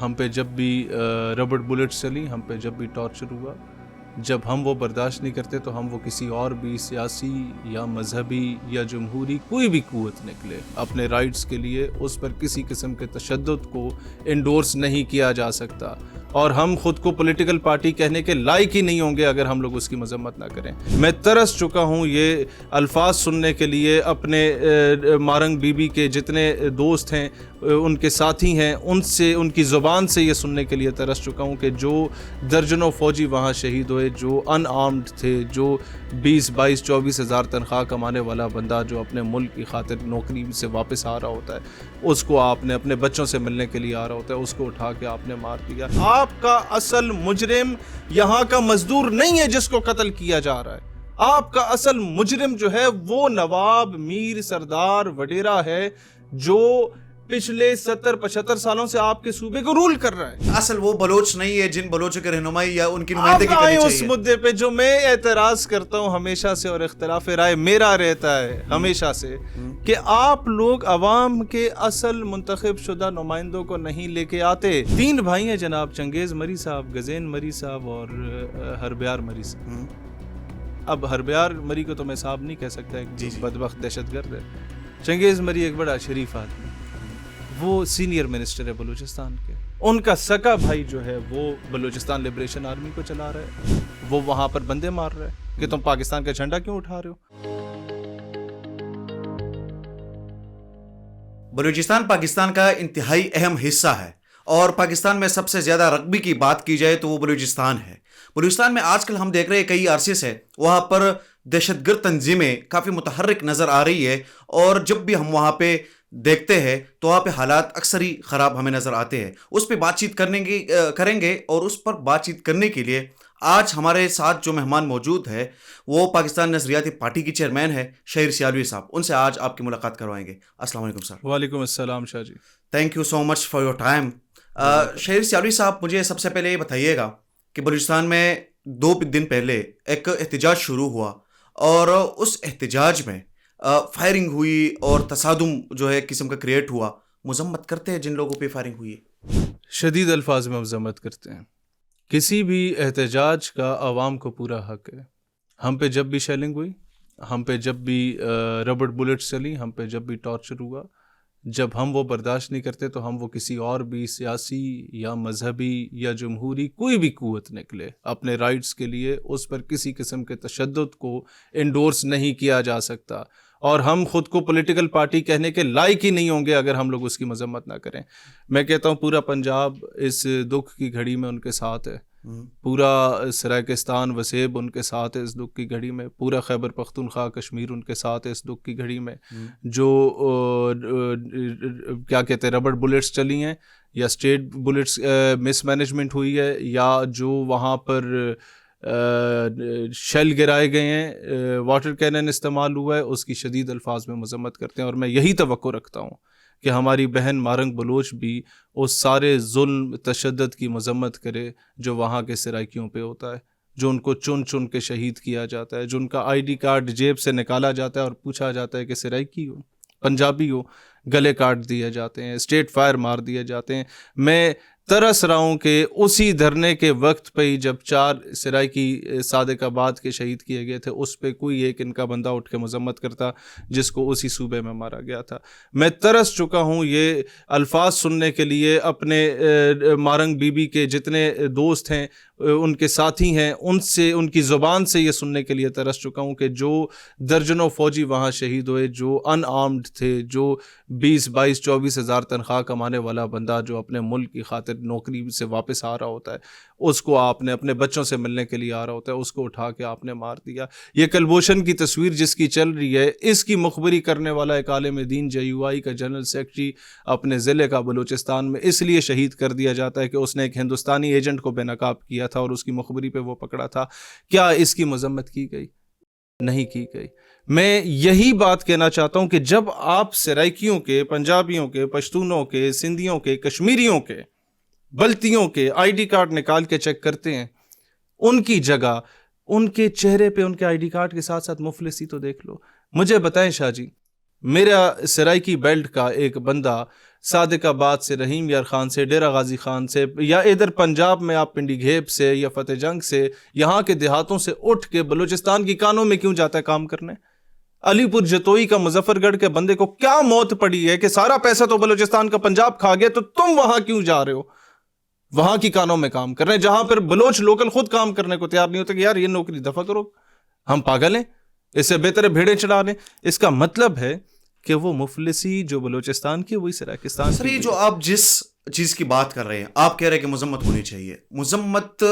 ہم پہ جب بھی ربڑ بلٹس چلی، ہم پہ جب بھی ٹارچر ہوا، جب ہم وہ برداشت نہیں کرتے تو ہم وہ کسی اور بھی سیاسی یا مذہبی یا جمہوری کوئی بھی قوت نکلے اپنے رائٹس کے لیے، اس پر کسی قسم کے تشدد کو انڈورس نہیں کیا جا سکتا، اور ہم خود کو پولیٹیکل پارٹی کہنے کے لائق ہی نہیں ہوں گے اگر ہم لوگ اس کی مذمت نہ کریں۔ میں ترس چکا ہوں یہ الفاظ سننے کے لیے، اپنے مارنگ بی بی کے جتنے دوست ہیں، ان کے ساتھی ہیں، ان سے، ان کی زبان سے یہ سننے کے لیے ترس چکا ہوں کہ جو درجنوں فوجی وہاں شہید ہوئے، جو ان آرمڈ تھے، جو 20-22-24 ہزار تنخواہ کمانے والا بندہ جو اپنے ملک کی خاطر نوکری سے واپس آ رہا ہوتا ہے، اس کو آپ نے اپنے بچوں سے ملنے کے لیے آ رہا ہوتا ہے، اس کو اٹھا کے آپ نے مار دیا۔ آپ کا اصل مجرم یہاں کا مزدور نہیں ہے جس کو قتل کیا جا رہا ہے، آپ کا اصل مجرم جو ہے وہ نواب میر سردار وڈیرا ہے، جو پچھلے 70-75 سالوں سے آپ کے صوبے کو رول کر رہا ہے۔ اصل وہ بلوچ نہیں ہے جن بلوچوں کی رہنمائی یا ان کی نمائندگی کرنی چاہیے۔ اس مدعے پہ جو میں اعتراض کرتا ہوں ہمیشہ سے، اور اختلاف رائے میرا رہتا ہے ہمیشہ سے، کہ آپ لوگ عوام کے اصل منتخب شدہ نمائندوں کو نہیں لے کے آتے۔ 3 بھائی ہیں جناب، چنگیز مری صاحب، گزین مری صاحب اور ہربیار مری صاحب۔ اب ہربیار مری کو تو میں صاحب نہیں کہہ سکتا، ایک بدبخت دہشت گرد ہے۔ چنگیز مری ایک بڑا شریف آدمی، وہ سینئر منسٹر ہے بلوچستان کے، ان کا سکا بھائی جو ہے وہ بلوچستان لبریشن آرمی کو چلا رہا ہے، وہ وہاں پر بندے مار رہا ہے کہ تم پاکستان کا جھنڈا کیوں اٹھا رہے ہو۔ بلوچستان پاکستان کا انتہائی اہم حصہ ہے، اور پاکستان میں سب سے زیادہ رقبے کی بات کی جائے تو وہ بلوچستان ہے۔ بلوچستان میں آج کل ہم دیکھ رہے ہیں کئی عرصے سے وہاں پر دہشت گرد تنظیمیں کافی متحرک نظر آ رہی ہے، اور جب بھی ہم وہاں پہ دیکھتے ہیں تو وہاں پہ حالات اکثر ہی خراب ہمیں نظر آتے ہیں۔ اس پہ بات چیت کریں گے، اور اس پر بات چیت کرنے کے لیے آج ہمارے ساتھ جو مہمان موجود ہے وہ پاکستان نظریاتی پارٹی کی چیئرمین ہے شہیر سیالوی صاحب، ان سے آج آپ کی ملاقات کروائیں گے۔ السلام علیکم سر۔ وعلیکم السلام Shah ji, thank you so much for your time. Shaheer Sialvi صاحب، مجھے سب سے پہلے یہ بتائیے گا کہ بلوچستان میں 2 دن پہلے ایک احتجاج شروع ہوا، اور اس احتجاج میں فائرنگ ہوئی اور تصادم جو ہے قسم کا کریٹ ہوا، مذمت کرتے ہیں جن لوگوں پہ فائرنگ ہوئی ہے؟ شدید الفاظ میں مذمت کرتے ہیں۔ کسی بھی احتجاج کا عوام کو پورا حق ہے۔ ہم پہ جب بھی شیلنگ ہوئی، ہم پہ جب بھی ربڑ بلٹس چلی، ہم پہ جب بھی ٹارچر ہوا، جب ہم وہ برداشت نہیں کرتے تو ہم وہ کسی اور بھی سیاسی یا مذہبی یا جمہوری کوئی بھی قوت نکلے اپنے رائٹس کے لیے، اس پر کسی قسم کے تشدد کو انڈورس نہیں کیا جا سکتا، اور ہم خود کو پولیٹیکل پارٹی کہنے کے لائق ہی نہیں ہوں گے اگر ہم لوگ اس کی مذمت نہ کریں۔ میں کہتا ہوں پورا پنجاب اس دکھ کی گھڑی میں ان کے ساتھ ہے، پورا سرائیکستان وسیب ان کے ساتھ ہے اس دکھ کی گھڑی میں، پورا خیبر پختونخوا کشمیر ان کے ساتھ ہے اس دکھ کی گھڑی میں۔ جو کیا کہتے ہیں ربڑ بلٹس چلی ہیں، یا اسٹیٹ بلٹس مس مینجمنٹ ہوئی ہے، یا جو وہاں پر شیل گرائے گئے ہیں، واٹر کینن استعمال ہوا ہے، اس کی شدید الفاظ میں مذمت کرتے ہیں، اور میں یہی توقع رکھتا ہوں کہ ہماری بہن مارنگ بلوچ بھی اس سارے ظلم تشدد کی مذمت کرے جو وہاں کے سرائکیوں پہ ہوتا ہے، جو ان کو چن چن کے شہید کیا جاتا ہے، جو ان کا آئی ڈی کارڈ جیب سے نکالا جاتا ہے اور پوچھا جاتا ہے کہ سرائکی ہو، پنجابی ہو، گلے کاٹ دیے جاتے ہیں، اسٹیٹ فائر مار دیے جاتے ہیں۔ میں ترس رہا ہوں کہ اسی دھرنے کے وقت پہ ہی جب 4 سرائکی صادق آباد کے شہید کیے گئے تھے، اس پہ کوئی ایک ان کا بندہ اٹھ کے مذمت کرتا جس کو اسی صوبے میں مارا گیا تھا۔ میں ترس چکا ہوں یہ الفاظ سننے کے لیے، اپنے مارنگ بی بی کے جتنے دوست ہیں، ان کے ساتھی ہیں، ان سے، ان کی زبان سے یہ سننے کے لیے ترس چکا ہوں کہ جو درجنوں فوجی وہاں شہید ہوئے، جو ان آرمڈ تھے، جو 20-22-24 ہزار تنخواہ کمانے والا بندہ جو اپنے ملک کی خاطر نوکری سے واپس آ رہا ہوتا ہے، اس کو آپ نے اپنے بچوں سے ملنے کے لیے آ رہا ہوتا ہے، اس کو اٹھا کے آپ نے مار دیا۔ یہ کلبھوشن کی تصویر جس کی چل رہی ہے، اس کی مخبری کرنے والا ایک عالم دین JUI کا جنرل سیکرٹری اپنے ضلع کا بلوچستان میں اس لیے شہید کر دیا جاتا ہے کہ اس نے ایک ہندوستانی ایجنٹ کو بے نقاب کیا تھا اور اس کی مخبری پہ وہ پکڑا تھا۔ کیا اس کی مذمت کی گئی؟ نہیں کی گئی۔ میں یہی بات کہنا چاہتا ہوں کہ جب آپ سرائکیوں کے، پنجابیوں کے، پشتونوں کے، سندھیوں کے، کشمیریوں کے، بلتیوں کے آئی ڈی کارڈ نکال کے چیک کرتے ہیں، ان کی جگہ ان کے چہرے پہ ان کے آئی ڈی کارڈ کے ساتھ ساتھ مفلسی تو دیکھ لو۔ مجھے بتائیں شاہ جی، میرا سرائکی بیلٹ کا ایک بندہ صادق آباد سے، رحیم یار خان سے، ڈیرہ غازی خان سے، یا ادھر پنجاب میں آپ پنڈی گھیب سے یا فتح جنگ سے، یہاں کے دیہاتوں سے اٹھ کے بلوچستان کی کانوں میں کیوں جاتا ہے کام کرنے؟ علی پور جتوئی کا مظفر گڑھ کے بندے کو کیا موت پڑی ہے کہ سارا پیسہ تو بلوچستان کا پنجاب کھا گیا، تو تم وہاں کیوں جا رہے ہو وہاں کی کانوں میں کام کر رہے ہیں، جہاں پر بلوچ لوکل خود کام کرنے کو تیار نہیں ہوتے کہ یار یہ نوکری دفع کرو، ہم پاگل ہیں، اس سے بہتر ہے بھیڑیں چڑھا لیں۔ اس کا مطلب ہے کہ وہ مفلسی جو بلوچستان کی وہی سرائکستان سر یہ جو آپ جس چیز کی بات کر رہے ہیں، آپ کہہ رہے ہیں کہ مذمت ہونی چاہیے، مذمت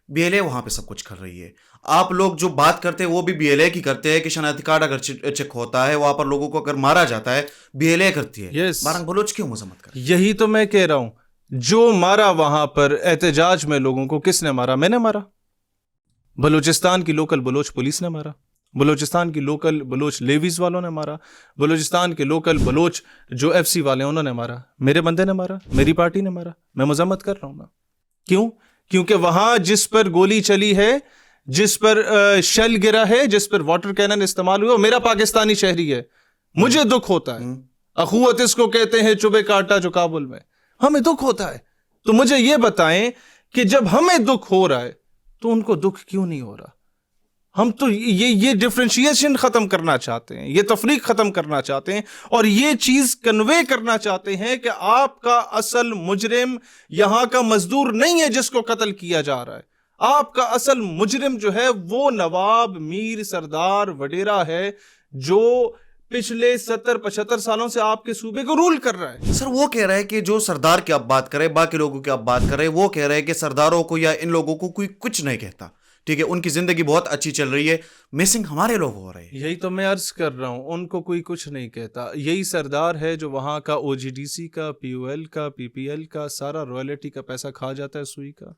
بی ایل اے وہاں پہ سب کچھ کر رہی ہے، آپ لوگ جو بات کرتے ہیں وہ بھی بی ایل اے کی کرتے ہیں کہ شناختی کارڈ اگر چیک ہوتا ہے وہاں پر لوگوں کو اگر مارا جاتا ہے بی ایل اے کرتی ہے، Yes. بارنگ بلوچ کیوں مذمت کر؟ یہی تو میں کہہ رہا ہوں، جو مارا وہاں پر احتجاج میں لوگوں کو کس نے مارا؟ میں نے مارا، بلوچستان کی لوکل بلوچ پولیس نے مارا، بلوچستان کی لوکل بلوچ لیویز والوں نے مارا، بلوچستان کے لوکل بلوچ جو ایف سی والے ہیں انہوں نے مارا، میرے بندے نے مارا، میری پارٹی نے مارا، میں مذمت کر رہا ہوں نا۔ کیوں؟ کیونکہ وہاں جس پر گولی چلی ہے، جس پر شیل گرا ہے، جس پر واٹر کینن استعمال ہوا، میرا پاکستانی شہری ہے، مجھے دکھ ہوتا ہے۔ اخوت اس کو کہتے ہیں، چبے کاٹا جو کابل میں، ہمیں دکھ ہوتا ہے۔ تو مجھے یہ بتائیں کہ جب ہمیں دکھ ہو رہا ہے تو ان کو دکھ کیوں نہیں ہو رہا؟ ہم تو یہ ڈفرینشیشن ختم کرنا چاہتے ہیں، یہ تفریق ختم کرنا چاہتے ہیں، اور یہ چیز کنوے کرنا چاہتے ہیں کہ آپ کا اصل مجرم یہاں کا مزدور نہیں ہے جس کو قتل کیا جا رہا ہے، آپ کا اصل مجرم جو ہے وہ نواب میر سردار وڈیرا ہے، جو پچھلے 70-75 سالوں سے آپ کے صوبے کو رول کر رہا ہے۔ سر وہ کہہ رہا ہے کہ جو سردار کی آپ بات کریں، باقی لوگوں کی آپ بات کریں، وہ کہہ رہے ہیں کہ سرداروں کو یا ان لوگوں کو کوئی کچھ نہیں کہتا، ٹھیک ہے، ان کی زندگی بہت اچھی چل رہی ہے، مسنگ ہمارے لوگ ہو رہے ہیں۔ یہی تو میں عرض کر رہا ہوں، ان کو کوئی کچھ نہیں کہتا۔ یہی سردار ہے جو وہاں کا او جی ڈی سی کا، پی او ایل کا، پی پی ایل کا، سارا رائلٹی کا پیسہ کھا جاتا ہے سوئی کا۔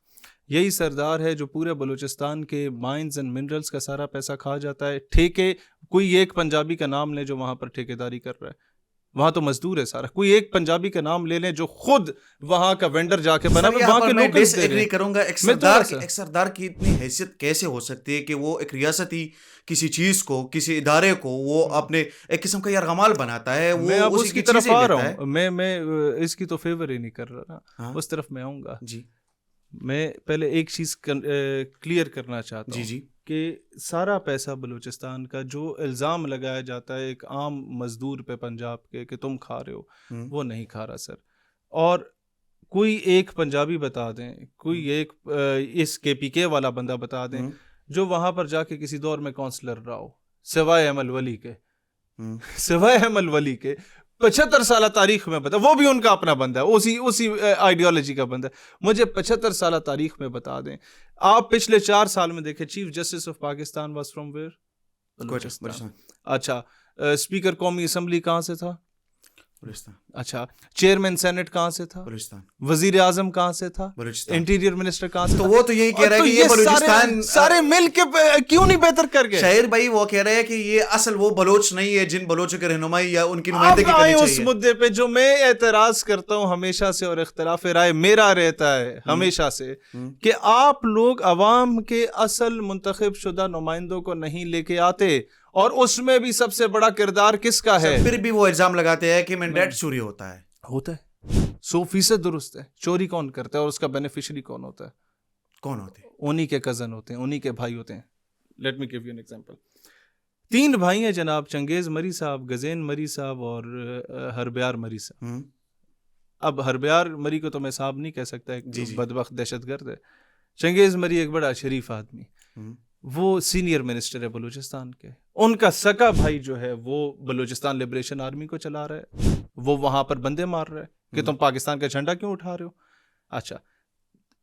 یہی سردار ہے جو پورے بلوچستان کے مائنز اینڈ منرلز کا سارا پیسہ کھا جاتا ہے۔ ٹھیکے، کوئی ایک پنجابی کا نام لے جو وہاں پر ٹھیکیداری کر رہا ہے، وہاں تو مزدور ہے سارا، کوئی ایک پنجابی کا نام لے لیں جو خود وہاں کا وینڈر جا کے بنا، وہاں کے میں لوکلز ڈس دے رہے ایگری ہیں۔ کروں گا، ایک سردار کی اتنی حیثیت کیسے ہو سکتی ہے کہ وہ ایک ریاستی کسی چیز کو، کسی ادارے کو وہ اپنے ایک قسم کا یرغمال بناتا ہے، میں اب وہ اس کی طرف آ رہا ہوں، میں اس کی تو فیور ہی نہیں کر رہا، اس طرف میں آؤں گا۔ جی میں پہلے ایک چیز کلیئر کرنا چاہتا ہوں، جی کہ سارا پیسہ بلوچستان کا جو الزام لگایا جاتا ہے ایک عام مزدور پہ پنجاب کے کہ تم کھا رہے ہو، وہ نہیں کھا رہا سر۔ اور کوئی ایک پنجابی بتا دیں، کوئی ایک اس کے پی کے والا بندہ بتا دیں جو وہاں پر جا کے کسی دور میں کونسلر رہا ہو، سوائے احمد ولی کے، سوائے احمد ولی کے 75 سالہ تاریخ میں بتا، وہ بھی ان کا اپنا بندہ ہے، اسی آئیڈیالوجی کا بندہ ہے، مجھے 75 سالہ تاریخ میں بتا دیں۔ آپ پچھلے 4 سال میں دیکھیں، chief justice of Pakistan was from where? Balochistan. اچھا، اسپیکر قومی اسمبلی کہاں سے تھا؟ بلوچستان۔ اچھا، چیئرمین سینٹ کہاں سے تھا؟ بلوچستان۔ وزیر اعظم کہاں سے تھا؟ بلوچستان۔ انٹیریئر منسٹر کہاں سے تو تھا؟ وہ تو یہی کہہ رہا ہے کہ یہ بلوچستان سارے مل کے کیوں نہیں بہتر کر گئے؟ شاعر بھائی وہ کہہ رہے ہیں کہ یہ اصل وہ بلوچ نہیں ہے جن بلوچوں کی رہنمائی یا ان کی نمائندگی کرنی چاہیے۔ اس مدعے پہ جو میں اعتراض کرتا ہوں ہمیشہ سے، اور اختلاف رائے میرا رہتا ہے ہمیشہ سے، کہ آپ لوگ عوام کے اصل منتخب شدہ نمائندوں کو نہیں لے کے آتے، اور اس میں بھی سب سے بڑا کردار کس کا ہے؟ پھر بھی وہ الزام لگاتے ہیں کہ مینڈیٹ چوری ہوتا ہے۔ 100% درست ہے۔ چوری کون کرتا ہے اور اس کا بینیفیشری کون ہوتا ہے؟ کون ہوتے ہیں؟ انہی کے کزن ہوتے ہیں، انہی کے بھائی ہوتے ہیں۔ Let me give you an example. 3 بھائی ہیں جناب، چنگیز مری صاحب، گزین مری صاحب اور ہربیار مری صاحب۔ اب ہربیار مری کو تو میں صاحب نہیں کہہ سکتا، ایک بدبخت دہشت گرد ہے۔ چنگیز مری ایک بڑا شریف آدمی، وہ سینئر منسٹر ہے بلوچستان کے۔ ان کا سکا بھائی جو ہے وہ بلوچستان لبریشن آرمی کو چلا رہا ہے، وہ وہاں پر بندے مار رہا ہے کہ تم پاکستان کا جھنڈا کیوں اٹھا رہے ہو۔ اچھا،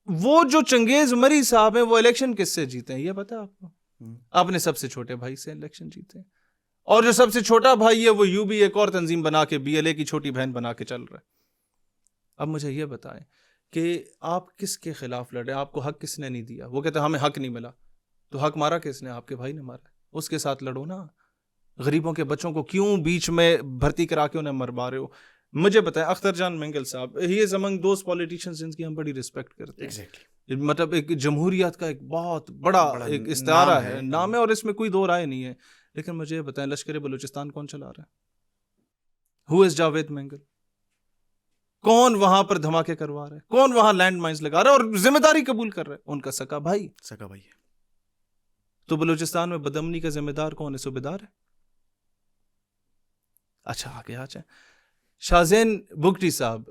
وہ جو چنگیز مری صاحب ہیں وہ الیکشن کس سے جیتے ہیں یہ پتا ہے آپ کو؟ اپنے سب سے چھوٹے بھائی سے الیکشن جیتے ہیں، اور جو سب سے چھوٹا بھائی ہے وہ یوں بھی ایک اور تنظیم بنا کے بی ایل اے کی چھوٹی بہن بنا کے چل رہا ہے۔ اب مجھے یہ بتائیں کہ آپ کس کے خلاف لڑے؟ آپ کو حق کس نے نہیں دیا؟ وہ کہتے ہیں ہمیں حق نہیں ملا، تو حق مارا کس نے؟ آپ کے بھائی نے مارا، اس کے ساتھ لڑو نا۔ غریبوں کے بچوں کو کیوں بیچ میں بھرتی کرا کے انہیں مروا رہے ہو؟ مجھے بتائیں، اختر جان مینگل صاحب، ہی از امنگ دوز پولیٹیشینز جن کی ہم بڑی ریسپیکٹ کرتے ہیں، مطلب ایک جمہوریت کا ایک بہت بڑا ایک استعارہ ہے، نام ہے، اور اس میں کوئی دو رائے نہیں ہے۔ لیکن مجھے بتائیں، لشکر بلوچستان کون چلا رہا ہے؟ ہو از جاوید مینگل؟ کون وہاں پر دھماکے کروا رہا ہے؟ کون وہاں لینڈ مائنز لگا رہا ہے اور ذمہ داری قبول کر رہا ہے؟ ان کا سکا بھائی ہے. تو بلوچستان میں بدامنی کا ذمہ دار کون ہے؟ صوبیدار ہے. اچھا آگے آ جائیں. شاہزین بگٹی صاحب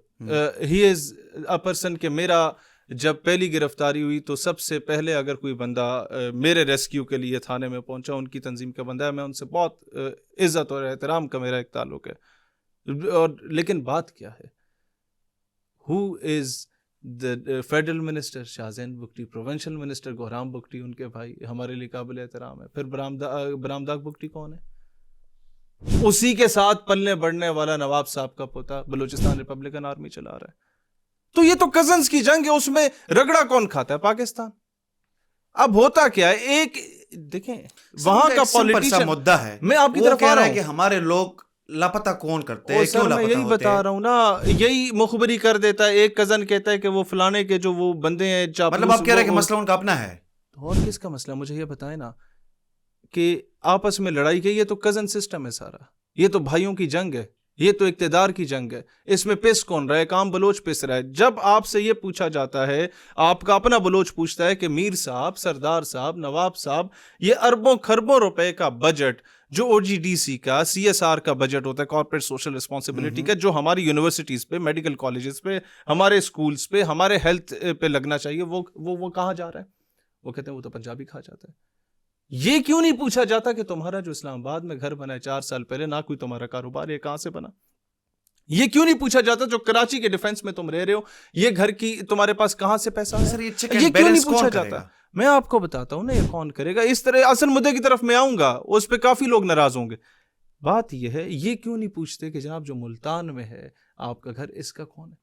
ہی از اے پرسن کہ میرا جب پہلی گرفتاری ہوئی تو سب سے پہلے اگر کوئی بندہ میرے ریسکیو کے لیے تھانے میں پہنچا ان کی تنظیم کا بندہ ہے. میں ان سے بہت عزت اور احترام کا میرا ایک تعلق ہے. اور لیکن بات کیا ہے؟ Who is the federal minister? Shahzain Bugti. Provincial minister Gohram Bugti ان کے بھائی ہمارے لیے قابل احترام ہے. پھر برامداغ بگٹی کون ہے؟ اسی کے ساتھ پلنے بڑھنے والا نواب صاحب کا پوتا بلوچستان ریپبلکن آرمی چلا رہا ہے. تو یہ تو کزنز کی جنگ ہے، اس میں رگڑا کون کھاتا ہے؟ پاکستان. اب ہوتا کیا ہے، ایک دیکھیں وہاں کا پولیٹیشین مدعا ہے، میں آپ کی طرف آ رہا ہوں کہ ہمارے لوگ لاپتہ کون کرتے ہیں، سر میں یہی بتا رہا ہوں نا، یہی مخبری کر دیتا ہے. ایک کزن کہتا ہے کہ وہ فلانے کے جو وہ بندے ہیں چاپلوس. مطلب آپ کہہ رہے ہیں کہ مسئلہ ان کا اپنا ہے. اور کس کا مسئلہ؟ مجھے یہ بتائیں نا کہ آپس میں لڑائی کی، یہ تو کزن سسٹم ہے سارا. یہ تو بھائیوں کی جنگ ہے، یہ تو اقتدار کی جنگ ہے. اس میں پس کون رہا ہے؟ کام بلوچ پس رہا ہے. جب آپ سے یہ پوچھا جاتا ہے، آپ کا اپنا بلوچ پوچھتا ہے کہ میر صاحب، سردار صاحب، نواب صاحب، یہ اربوں خربوں روپے کا بجٹ جو او جی ڈی سی کا CSR کا بجٹ ہوتا ہے، کارپوریٹ سوشل رسپانسبلٹی کا، جو ہماری یونیورسٹیز پہ، میڈیکل کالجز پہ، ہمارے اسکولز پہ، ہمارے ہیلتھ پہ لگنا چاہیے، وہ کہاں جا رہا ہے؟ وہ کہتے ہیں وہ تو پنجابی کھا جاتا ہے. یہ کیوں نہیں پوچھا جاتا کہ تمہارا جو اسلام آباد میں گھر بنا ہے 4 سال پہلے، نہ کوئی تمہارا کاروبار ہے، کہاں سے بنا؟ یہ کیوں نہیں پوچھا جاتا جو کراچی کے ڈیفنس میں تم رہ رہے ہو، یہ گھر کی تمہارے پاس کہاں سے پیسہ ہے؟ یہ کیوں نہیں پوچھا جاتا؟ میں آپ کو بتاتا ہوں نا یہ کون کرے گا. اس طرح اصل مدعے کی طرف میں آؤں گا، اس پہ کافی لوگ ناراض ہوں گے. بات یہ ہے، یہ کیوں نہیں پوچھتے کہ جناب جو ملتان میں ہے آپ کا گھر، اس کا کون ہے؟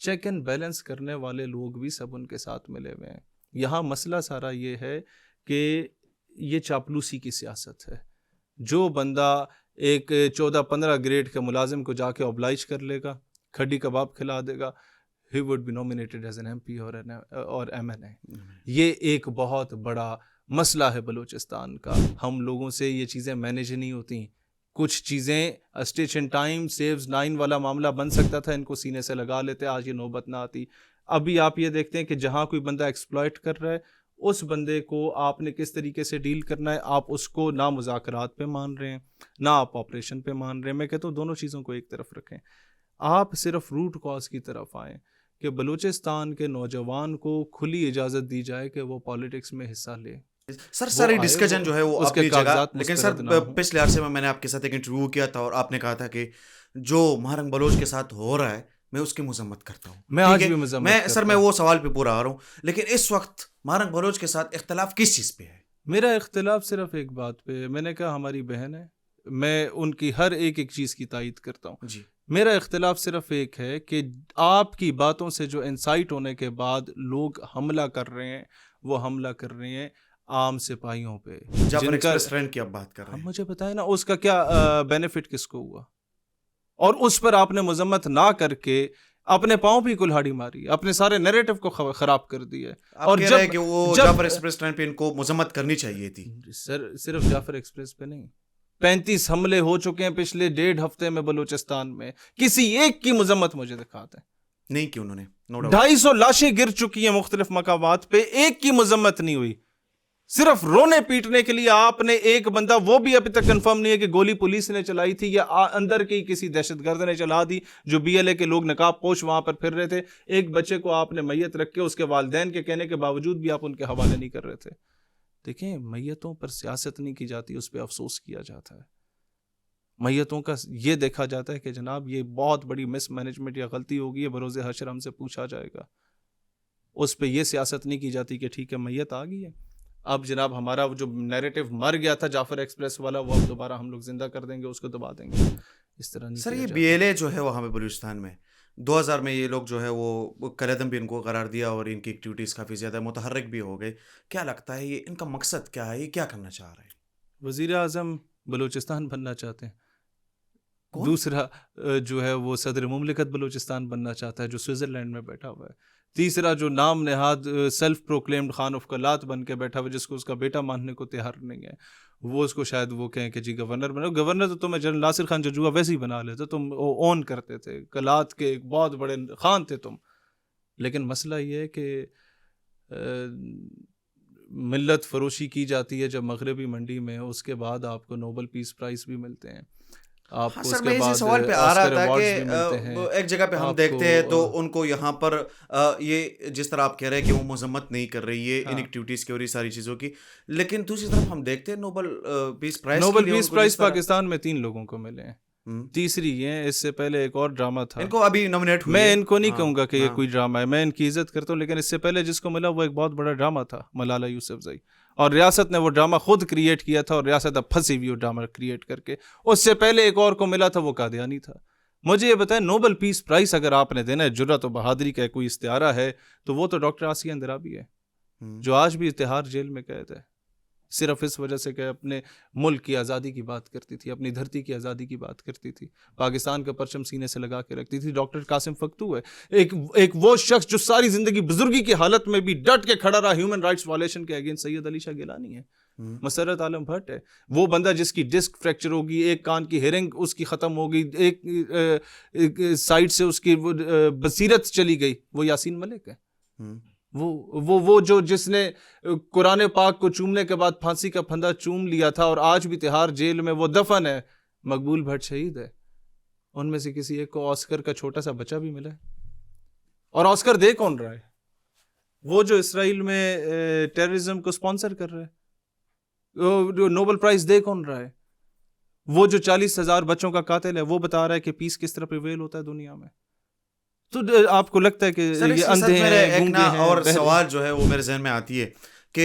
چیک اینڈ بیلنس کرنے والے لوگ بھی سب ان کے ساتھ ملے ہوئے ہیں. یہاں مسئلہ سارا یہ ہے کہ یہ چاپلوسی کی سیاست ہے. جو بندہ ایک 14-15 گریڈ کے ملازم کو جا کے اوبلائج کر لے گا، کھڈی کباب کھلا دے گا، he would be nominated as an MP اور MNA. یہ ایک بہت بڑا مسئلہ ہے بلوچستان کا. ہم لوگوں سے یہ چیزیں مینیج نہیں ہوتی. کچھ چیزیں اسٹیشن ٹائم سیوز 9 والا معاملہ بن سکتا تھا، ان کو سینے سے لگا لیتے، آج یہ نوبت نہ آتی. ابھی آپ یہ دیکھتے ہیں کہ جہاں کوئی بندہ ایکسپلائٹ کر رہا ہے، اس بندے کو آپ نے کس طریقے سے ڈیل کرنا ہے. آپ اس کو نہ مذاکرات پہ مان رہے ہیں، نہ آپ آپریشن پہ مان رہے ہیں. میں کہتا ہوں دونوں چیزوں کو ایک طرف رکھیں. آپ صرف روٹ کاز کی طرف آئیں کہ بلوچستان کے نوجوان کو کھلی اجازت دی جائے کہ وہ پالیٹکس میں حصہ لے. سر ساری ڈسکشن جو ہے وہ اپنی جگہ، لیکن سر پچھلے عرصے میں نے آپ کے ساتھ ایک انٹرویو کیا تھا اور آپ نے کہا تھا کہ جو مہرنگ بلوچ کے ساتھ ہو رہا ہے میں اس کی مذمت کرتا ہوں. میں آج بھی مذمت کرتا ہوں. سر میں وہ سوال پہ پورا آ رہا ہوں، لیکن اس وقت مہرنگ بلوچ کے ساتھ اختلاف کس چیز پہ ہے؟ میرا اختلاف صرف ایک بات پہ. میں نے کہا ہماری بہن ہے، میں ان کی ہر ایک چیز کی تائید کرتا ہوں. جی. میرا اختلاف صرف ایک ہے کہ آپ کی باتوں سے جو انسائٹ ہونے کے بعد لوگ حملہ کر رہے ہیں، وہ حملہ کر رہے ہیں عام سپاہیوں پہ. جعفر ایکسپریس ٹرین کی آپ بات کر رہے ہیں، مجھے بتائیں نا اس کا کیا بینیفٹ کس کو ہوا؟ اور اس پر آپ نے مذمت نہ کر کے اپنے پاؤں پہ کلہاڑی ماری، اپنے سارے نیریٹو کو خراب کر دیا. اور کہہ رہے ہیں کہ وہ جعفر ایکسپریس ٹرین پہ ان کو مذمت کرنی چاہیے تھی. سر صرف جعفر ایکسپریس پہ نہیں، 35 حملے ہو چکے ہیں پچھلے 1.5 ہفتے میں بلوچستان میں. کسی ایک کی مذمت مجھے دکھاتے ہیں نہیں کہ انہوں نے 250 لاشیں گر چکی ہیں مختلف مقامات پہ، ایک کی مذمت نہیں ہوئی. صرف رونے پیٹنے کے لیے آپ نے ایک بندہ، وہ بھی ابھی تک کنفرم نہیں ہے کہ گولی پولیس نے چلائی تھی یا اندر کی کسی دہشت گرد نے چلا دی، جو BLA کے لوگ نقاب پوش وہاں پر پھر رہے تھے. ایک بچے کو آپ نے میت رکھ کے اس کے والدین کے کہنے کے باوجود بھی آپ ان کے حوالے نہیں کر رہے تھے. دیکھیں میتوں پر سیاست نہیں کی جاتی، اس پہ افسوس کیا جاتا ہے. میتوں کا یہ دیکھا جاتا ہے کہ جناب یہ بہت بڑی مس مینجمنٹ یا غلطی ہوگی، بروز حشر ہم سے پوچھا جائے گا. اس پہ یہ سیاست نہیں کی جاتی کہ ٹھیک ہے میت آ گئی ہے، اب جناب ہمارا جو نیریٹو مر گیا تھا جعفر ایکسپریس والا، وہ اب دوبارہ ہم لوگ زندہ کر دیں گے، اس کو دبا دیں گے. اس طرح نہیں. سر یہ BLA جو ہے وہاں پہ بلوچستان میں 2000 میں یہ لوگ جو ہے وہ کلیدم بھی ان کو قرار دیا اور ان کی ایکٹیویٹیز کافی زیادہ متحرک بھی ہو گئے. کیا لگتا ہے یہ ان کا مقصد کیا ہے؟ یہ کیا کرنا چاہ رہے ہیں؟ وزیر اعظم بلوچستان بننا چاہتے ہیں. دوسرا جو ہے وہ صدر مملکت بلوچستان بننا چاہتا ہے، جو سوئٹزرلینڈ میں بیٹھا ہوا ہے. تیسرا جو نام نہاد self proclaimed Khan of Kalat بن کے بیٹھا ہوا جس کو اس کا بیٹا ماننے کو تیار نہیں ہے, وہ اس کو شاید وہ کہیں کہ جی گورنر بنو. گورنر تو تمہیں جنرل ناصر خان ججوا ویسے ہی بنا لیتے, تم اون کرتے تھے, کلات کے ایک بہت بڑے خان تھے تم. لیکن مسئلہ یہ ہے کہ ملت فروشی کی جاتی ہے جب مغربی منڈی میں, اس کے بعد آپ کو نوبل پیس پرائز بھی ملتے ہیں, آپ کو اس کے بعد سوال پہ آ رہا تھا کہ ہیں. ایک جگہ پہ ہم دیکھتے ہیں تو ان کو یہاں پر یہ جس طرح آپ کہہ رہے ہیں کہ وہ مذمت نہیں کر رہی ہے ان ایکٹیویٹیز کی اور یہ ساری چیزوں کی, لیکن دوسری طرف ہم دیکھتے ہیں نوبل پیس پرائز پاکستان میں 3 لوگوں کو ملے ہیں. تیسری یہ, اس سے پہلے ایک اور ڈرامہ تھا, ان کو ابھی نامنیٹ ہوئی. میں ان کو نہیں کہوں گا کہ یہ کوئی ڈرامہ ہے, میں ان کی عزت کرتا ہوں, لیکن اس سے پہلے جس کو ملا وہ ایک بہت بڑا ڈرامہ تھا, ملالہ یوسفزئی, اور ریاست نے وہ ڈرامہ خود کریٹ کیا تھا, اور ریاست اب پھنسی ہوئی وہ ڈرامہ کریٹ کر کے. اس سے پہلے ایک اور کو ملا تھا, وہ قادیانی تھا. مجھے یہ بتائیں, نوبل پیس پرائز اگر آپ نے دینا ہے, جرأت و بہادری کا کوئی استعارہ ہے, تو وہ تو ڈاکٹر آسیہ اندرابی ہے, جو آج بھی تہاڑ جیل میں قید ہے, صرف اس وجہ سے کہ اپنے ملک کی آزادی کی بات کرتی تھی, اپنی دھرتی کی آزادی کی بات کرتی تھی, پاکستان کا پرچم سینے سے لگا کے رکھتی تھی. ڈاکٹر قاسم فقتو ہے ایک وہ شخص جو ساری زندگی بزرگی کی حالت میں بھی ڈٹ کے کھڑا رہا ہیومن رائٹس وائلیشن کے اگینسٹ. سید علی شاہ گیلانی ہے, مسرت عالم بھٹ ہے, وہ بندہ جس کی ڈسک فریکچر ہوگی, ایک کان کی ہیرنگ اس کی ختم ہوگی, ایک سائڈ سے اس کی بصیرت چلی گئی, وہ یاسین ملک ہے. وہ جو جس نے قرآن پاک کو چومنے کے بعد پھانسی کا پھندا چوم لیا تھا, اور آج بھی تہاڑ جیل میں وہ دفن ہے. مقبول بھٹ شہید ہے. ان میں سے کسی ایک کو آسکر کا چھوٹا سا بچہ بھی ملا ہے, اور آسکر دے کون رہا ہے؟ وہ جو اسرائیل میں ٹیررزم کو سپانسر کر رہا ہے. نوبل پرائز دے کون رہا ہے؟ وہ جو 40,000 بچوں کا قاتل ہے, وہ بتا رہا ہے کہ پیس کس طرح پریویل ہوتا ہے دنیا میں. تو آپ کو لگتا ہے کہ یہ اندھے ہیں, گونگے ہیں؟ اور سوال جو ہے وہ میرے ذہن میں آتی ہے کہ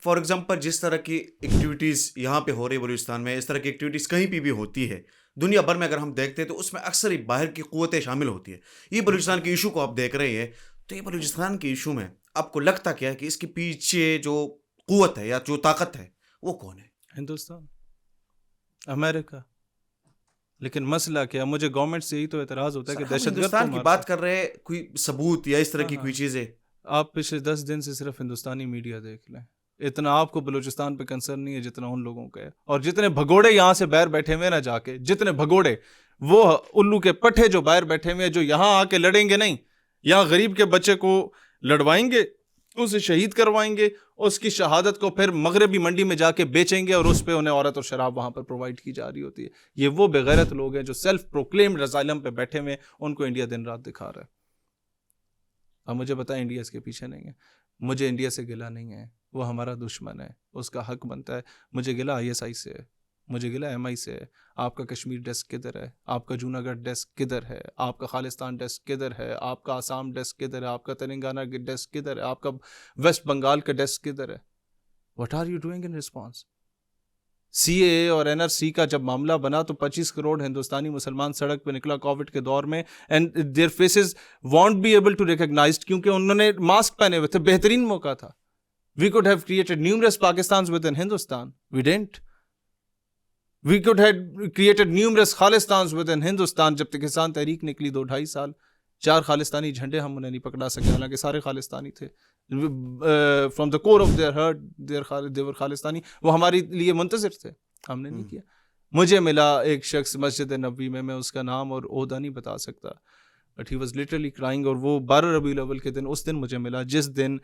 فار ایگزامپل جس طرح کی ایکٹیویٹیز یہاں پہ ہو رہی ہے بلوچستان میں, اس طرح کی ایکٹیویٹیز کہیں پہ بھی ہوتی ہے دنیا بھر میں, اگر ہم دیکھتے ہیں تو اس میں اکثر ہی باہر کی قوتیں شامل ہوتی ہے. یہ بلوچستان کے ایشو کو آپ دیکھ رہے ہیں, تو یہ بلوچستان کے ایشو میں آپ کو لگتا کیا ہے کہ اس کے پیچھے جو قوت ہے یا جو طاقت ہے وہ کون ہے؟ ہندوستان, امریکہ. لیکن مسئلہ کیا, مجھے گورنمنٹ سے یہی تو اعتراض ہوتا ہے کہ دہشت گرد ہندوستان کی بات کر رہے ہیں, کوئی ثبوت یا اس طرح کی کوئی چیزیں؟ آپ پچھلے 10 دن سے صرف ہندوستانی میڈیا دیکھ لیں, اتنا آپ کو بلوچستان پہ کنسرن نہیں ہے جتنا ان لوگوں کا ہے. اور جتنے بھگوڑے یہاں سے باہر بیٹھے ہوئے نا, جا کے جتنے بھگوڑے, وہ الو کے پٹھے جو باہر بیٹھے ہوئے, جو یہاں آ کے لڑیں گے نہیں, یہاں غریب کے بچے کو لڑوائیں گے, اسے شہید کروائیں گے, اس کی شہادت کو پھر مغربی منڈی میں جا کے بیچیں گے, اور اس پہ انہیں عورت اور شراب وہاں پر پرووائڈ کی جا رہی ہوتی ہے. یہ وہ بغیرت لوگ ہیں جو سیلف پروکلیمڈ اسائلم پہ بیٹھے ہوئے, ان کو انڈیا دن رات دکھا رہا ہے. اب مجھے بتائیں, انڈیا اس کے پیچھے نہیں ہے. مجھے انڈیا سے گلہ نہیں ہے, وہ ہمارا دشمن ہے, اس کا حق بنتا ہے. مجھے گلہ ISI سے ہے, مجھے گلہ MI سے ہے. آپ کا کشمیر ڈیسک کدھر ہے؟ آپ کا جوناگڑھ ڈیسک کدھر ہے؟ آپ کا خالستان ڈیسک کدھر ہے؟ آپ کا آسام ڈیسک کدھر ہے؟ آپ کا تلنگانہ ڈیسک کدھر ہے؟ آپ کا ویسٹ بنگال کا ڈیسک کدھر ہے؟ What are you doing in response? CAA اور NRC کا جب معاملہ بنا تو 25 کروڑ ہندوستانی مسلمان سڑک پہ نکلا کووڈ کے دور میں, and their faces want be able to recognised, کیونکہ انہوں نے ماسک پہنے ہوئے تھے. بہترین موقع تھا. We could have created numerous Pakistans within Hindustan. We didn't. We could have created numerous Khalistans within Hindustan. جب تک کسان تحریک نکلی 2-2.5 سال, 4 خالستانی جھنڈے ہم انہیں نہیں پکڑا سکے, حالانکہ سارے خالستانی تھے. From the core of their heart they were Khalistani. وہ ہمارے لیے منتظر تھے, ہم نے نہیں کیا. مجھے ملا ایک شخص مسجد نبوی میں اس کا نام اور عہدہ نہیں بتا سکتا, but he was literally crying, اور وہ 12 ربیع الاول کے دن, اس دن مجھے ملا جس دن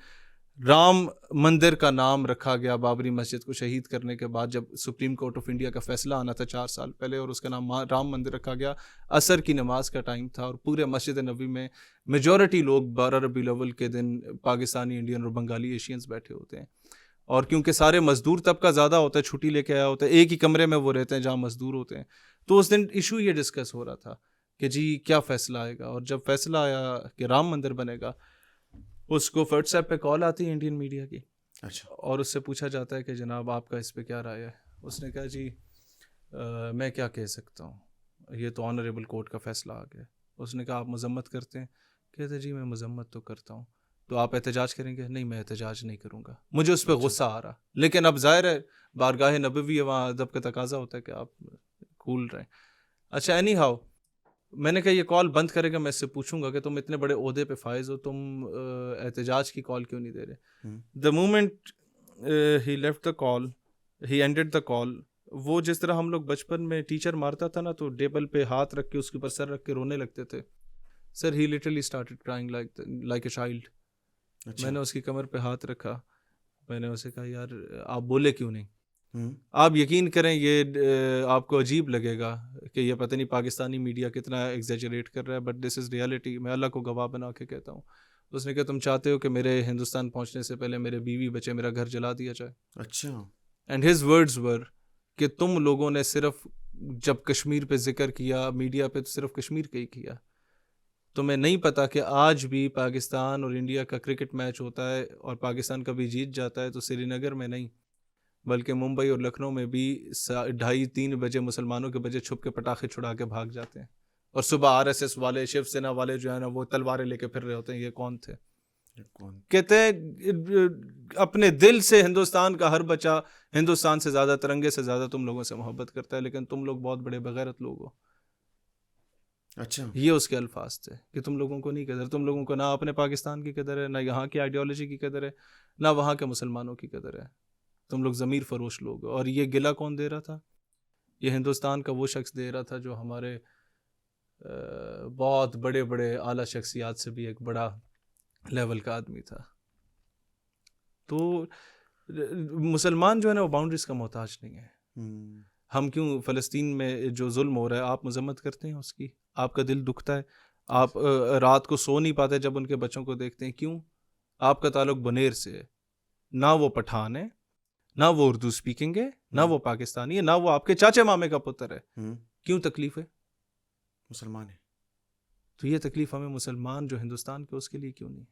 رام مندر کا نام رکھا گیا بابری مسجد کو شہید کرنے کے بعد, جب سپریم کورٹ آف انڈیا کا فیصلہ آنا تھا 4 سال پہلے, اور اس کا نام رام مندر رکھا گیا. عصر کی نماز کا ٹائم تھا, اور پورے مسجد نبوی میں میجورٹی لوگ 12 ربیع الاول کے دن پاکستانی, انڈین اور بنگالی ایشینز بیٹھے ہوتے ہیں. اور کیونکہ سارے مزدور طبقہ زیادہ ہوتا ہے, چھٹی لے کے آیا ہوتا ہے, ایک ہی کمرے میں وہ رہتے ہیں جہاں مزدور ہوتے ہیں, تو اس دن ایشو یہ ڈسکس ہو رہا تھا کہ جی کیا فیصلہ آئے گا. اور جب فیصلہ آیا کہ رام مندر بنے گا, اس کو واٹس ایپ پہ کال آتی ہے انڈین میڈیا کی, اچھا, اور اس سے پوچھا جاتا ہے کہ جناب آپ کا اس پہ کیا رائے ہے. اس نے کہا جی میں کیا کہہ سکتا ہوں, یہ تو آنریبل کورٹ کا فیصلہ آ گیا. اس نے کہا آپ مذمت کرتے ہیں؟ کہتے جی میں مذمت تو کرتا ہوں. تو آپ احتجاج کریں گے؟ نہیں میں احتجاج نہیں کروں گا. مجھے اس پہ غصہ آ رہا, لیکن اب ظاہر ہے بارگاہ نبوی ہے, وہاں ادب کا تقاضا ہوتا ہے کہ آپ کول رہیں. اچھا اینی ہاؤ, میں نے کہا یہ کال بند کرے گا میں اس سے پوچھوں گا کہ تم اتنے بڑے عہدے پہ فائز ہو, تم احتجاج کی کال کیوں نہیں دے رہے. The moment he left the call, he ended the call, وہ جس طرح ہم لوگ بچپن میں ٹیچر مارتا تھا نا تو ٹیبل پہ ہاتھ رکھ کے اس کے اوپر سر رکھ کے رونے لگتے تھے. Sir he literally started crying like a child. میں نے اس کی کمر پہ ہاتھ رکھا, میں نے اسے کہا یار آپ بولے کیوں نہیں. آپ یقین کریں یہ آپ کو عجیب لگے گا کہ یہ پتہ نہیں پاکستانی میڈیا کتنا ایگزیجریٹ کر رہا ہے, بٹ دس از ریئلٹی. میں اللہ کو گواہ بنا کے کہتا ہوں. اس نے کہا تم چاہتے ہو کہ میرے ہندوستان پہنچنے سے پہلے میرے بیوی بچے میرا گھر جلا دیا جائے. اچھا. اینڈ ہز ورڈز ور کہ تم لوگوں نے صرف جب کشمیر پہ ذکر کیا میڈیا پہ تو صرف کشمیر کا ہی کیا. تمہیں نہیں پتا کہ آج بھی پاکستان اور انڈیا کا کرکٹ میچ ہوتا ہے اور پاکستان کبھی جیت جاتا ہے تو سری نگر میں نہیں بلکہ ممبئی اور لکھنؤ میں بھی 2:30-3 بجے مسلمانوں کے بجے چھپ کے پٹاخے چھڑا کے بھاگ جاتے ہیں, اور صبح RSS والے شیو سینا والے جو ہے نا وہ تلواریں لے کے پھر رہے ہوتے ہیں. یہ کون تھے؟ کہتے ہیں اپنے دل سے ہندوستان کا ہر بچہ ہندوستان سے زیادہ, ترنگے سے زیادہ تم لوگوں سے محبت کرتا ہے, لیکن تم لوگ بہت بڑے بغیرت لوگ ہو. اچھا. یہ اس کے الفاظ تھے کہ تم لوگوں کو نہیں قدر, تم لوگوں کو نہ اپنے پاکستان کی قدر ہے, نہ یہاں کی آئیڈیالوجی کی قدر ہے, نہ وہاں کے مسلمانوں کی قدر ہے. تم لوگ ضمیر فروش لوگ. اور یہ گلہ کون دے رہا تھا؟ یہ ہندوستان کا وہ شخص دے رہا تھا جو ہمارے بہت بڑے بڑے اعلیٰ شخصیات سے بھی ایک بڑا لیول کا آدمی تھا. تو مسلمان جو ہے نا وہ باؤنڈریز کا محتاج نہیں ہے. ہم کیوں فلسطین میں جو ظلم ہو رہا ہے آپ مذمت کرتے ہیں اس کی, آپ کا دل دکھتا ہے, آپ رات کو سو نہیں پاتے جب ان کے بچوں کو دیکھتے ہیں. کیوں؟ آپ کا تعلق بنیر سے ہے, نہ وہ پٹھان ہے, نہ وہ اردو اسپیکنگ ہے, نہ وہ پاکستانی ہے, نہ وہ آپ کے چاچے مامے کا پتر ہے. کیوں تکلیف ہے؟ مسلمان ہے. تو یہ تکلیف ہمیں مسلمان جو ہندوستان کے اس کے لیے کیوں نہیں؟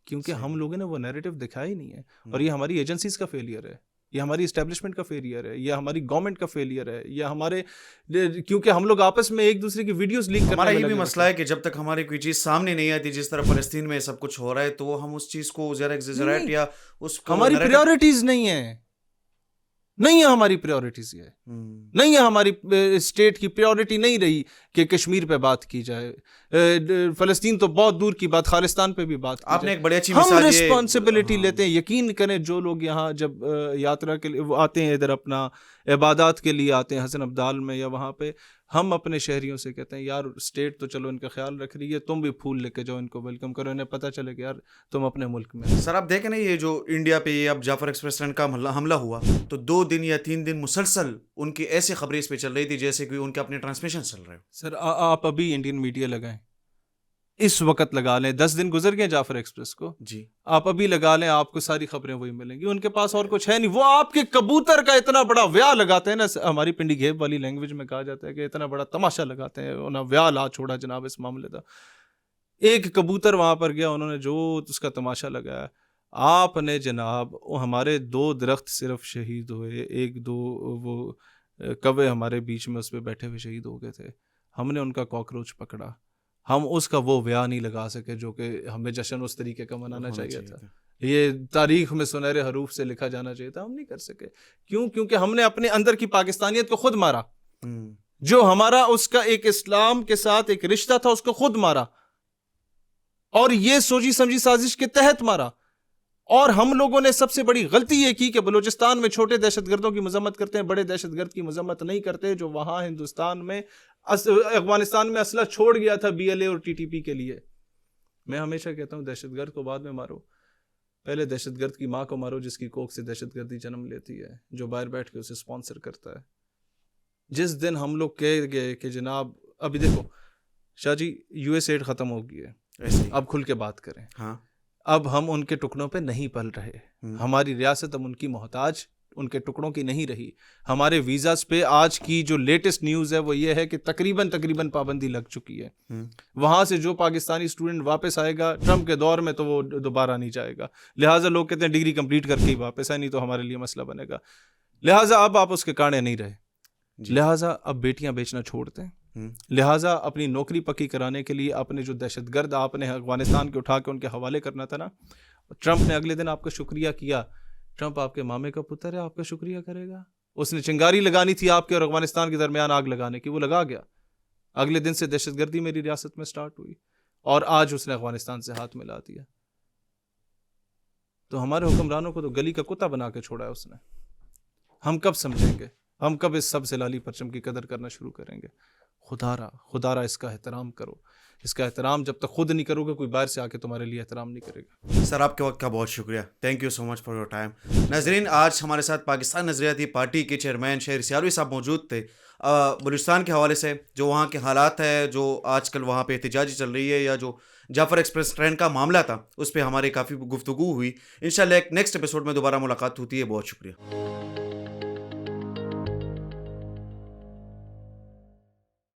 کیونکہ ہم لوگوں نے وہ نیریٹو دکھایا ہی نہیں ہے. اور یہ ہماری ایجنسیز کا فیلئر ہے, یہ ہماری اسٹیبلشمنٹ کا فیلئر ہے, یہ ہماری گورنمنٹ کا فیلئر ہے, یہ ہمارے کیونکہ ہم لوگ آپس میں ایک دوسرے کی ویڈیوز لیک کرنے ہمارا یہ بھی مسئلہ ہے کہ جب تک ہماری کوئی چیز سامنے نہیں آتی جس طرح فلسطین میں سب کچھ ہو رہا ہے تو ہم اس چیز کو زیادہ ایگزیجریٹ یا اس کو ہماری پریورٹیز نہیں ہے, نہیں ہے ہماری پریورٹیز. یہ نہیں ہے ہماری اسٹیٹ کی پریورٹی نہیں رہی کہ کشمیر پہ بات کی جائے, فلسطین تو بہت دور کی بات, خالستان پہ بھی بات کی آپ نے ایک بڑی اچھی ہم مثال رسپانسبلٹی لیتے ہیں. یقین کریں جو لوگ یہاں جب یاترا کے لیے آتے ہیں, ادھر اپنا عبادات کے لیے آتے ہیں حسن عبدال میں یا وہاں پہ, ہم اپنے شہریوں سے کہتے ہیں یار اسٹیٹ تو چلو ان کا خیال رکھ رہی ہے, تم بھی پھول لے کے جاؤ, ان کو ویلکم کرو, انہیں پتہ چلے کہ یار تم اپنے ملک میں. سر آپ دیکھیں نا یہ جو انڈیا پہ یہ اب جعفر ایکسپریس ٹرین کا حملہ ہوا تو 2 دن یا 3 دن مسلسل ان کی ایسی خبریں اس پہ چل رہی تھی جیسے کہ ان کے اپنے ٹرانسمیشن چل رہے ہو. سر آپ ابھی انڈین میڈیا لگائیں, اس وقت لگا لیں, 10 دن گزر گئے جعفر ایکسپریس کو, جی آپ ابھی لگا لیں, آپ کو ساری خبریں وہی ملیں گی. ان کے پاس اور کچھ ہے نہیں. وہ آپ کے کبوتر کا اتنا بڑا ویا لگاتے ہیں نا, ہماری پنڈی گھیب والی لینگویج میں کہا جاتا ہے کہ اتنا بڑا تماشا لگاتے ہیں, انہوں نے ویا لا چھوڑا جناب اس معاملے کا. ایک کبوتر وہاں پر گیا, انہوں نے جو اس کا تماشا لگایا. آپ نے جناب ہمارے 2 درخت صرف شہید ہوئے, 1-2 وہ کوے ہمارے بیچ میں اس پہ بیٹھے ہوئے شہید ہو گئے تھے. ہم نے ان کا کاکروچ پکڑا, ہم اس کا وہ ویا نہیں لگا سکے جو کہ ہمیں جشن اس طریقے کا منانا چاہیے تھا. یہ تاریخ میں سنہرے حروف سے لکھا جانا چاہیے تھا, ہم نہیں کر سکے. کیوں؟ کیونکہ ہم نے اپنے اندر کی پاکستانیت کو خود مارا. جو ہمارا اس کا ایک اسلام کے ساتھ ایک رشتہ تھا اس کو خود مارا, اور یہ سوچی سمجھی سازش کے تحت مارا. اور ہم لوگوں نے سب سے بڑی غلطی یہ کی کہ بلوچستان میں چھوٹے دہشت گردوں کی مذمت کرتے ہیں, بڑے دہشت گرد کی مذمت نہیں کرتے جو وہاں ہندوستان میں افغانستان میں اسلحہ چھوڑ گیا تھا BLA اور TTP کے لیے. میں ہمیشہ کہتا ہوں دہشت گرد کو بعد میں مارو, پہلے دہشت گرد کی ماں کو مارو جس کی کوکھ سے دہشت گردی جنم لیتی ہے, جو باہر بیٹھ کے اسے اسپانسر کرتا ہے. جس دن ہم لوگ کہہ گئے کہ جناب ابھی دیکھو شاہ جی USAID ختم ہو گئی ہے, اب کھل کے بات کریں. ہاں اب ہم ان کے ٹکڑوں پہ نہیں پل رہے, ہماری ریاست اب ان کی محتاج ان کے ٹکڑوں کی نہیں رہی. ہمارے ویزاز پہ آج کی جو لیٹسٹ نیوز ہے وہ یہ ہے کہ تقریباً پابندی لگ چکی ہے. وہاں سے جو پاکستانی اسٹوڈنٹ واپس آئے گا ٹرمپ کے دور میں تو وہ دوبارہ نہیں جائے گا. لہٰذا لوگ کہتے ہیں ڈگری کمپلیٹ کر کے ہی واپس آئے, نہیں تو ہمارے لیے مسئلہ بنے گا. لہٰذا اب آپ اس کے کانے نہیں رہے, لہٰذا اب بیٹیاں بیچنا چھوڑ دیں. لہٰذا اپنی نوکری پکی کرانے کے لیے اپنے جو دہشت گرد آپ نے افغانستان کے اٹھا کے ان کے حوالے کرنا تھا نا, ٹرمپ نے اگلے دن آپ کا شکریہ کیا. ٹرمپ آپ کے مامے کا پتر ہے, آپ کا شکریہ کرے گا. اس نے چنگاری لگانی تھی آپ کے اور افغانستان کے درمیان آگ لگانے کی, وہ لگا گیا. اگلے دن سے دہشت گردی میری ریاست میں سٹارٹ ہوئی اور آج اس نے افغانستان سے ہاتھ ملا دیا. تو ہمارے حکمرانوں کو تو گلی کا کتا بنا کے چھوڑا ہے اس نے. ہم کب سمجھیں گے؟ ہم کب اس سب سے لالی پرچم کی قدر کرنا شروع کریں گے؟ خدا را اس کا احترام کرو. اس کا احترام جب تک خود نہیں کرو گے کوئی باہر سے آ کے تمہارے لیے احترام نہیں کرے گا. سر آپ کے وقت کا بہت شکریہ. Thank you so much for your time. ناظرین آج ہمارے ساتھ پاکستان نظریاتی پارٹی کے چیئرمین شہر سیالوی صاحب موجود تھے. بلوچستان کے حوالے سے جو وہاں کے حالات ہے, جو آج کل وہاں پہ احتجاجی چل رہی ہے, یا جو جعفر ایکسپریس ٹرین کا معاملہ تھا, اس پہ ہماری کافی گفتگو ہوئی. انشاءاللہ ایک نیکسٹ ایپیسوڈ میں دوبارہ ملاقات ہوتی ہے. بہت شکریہ.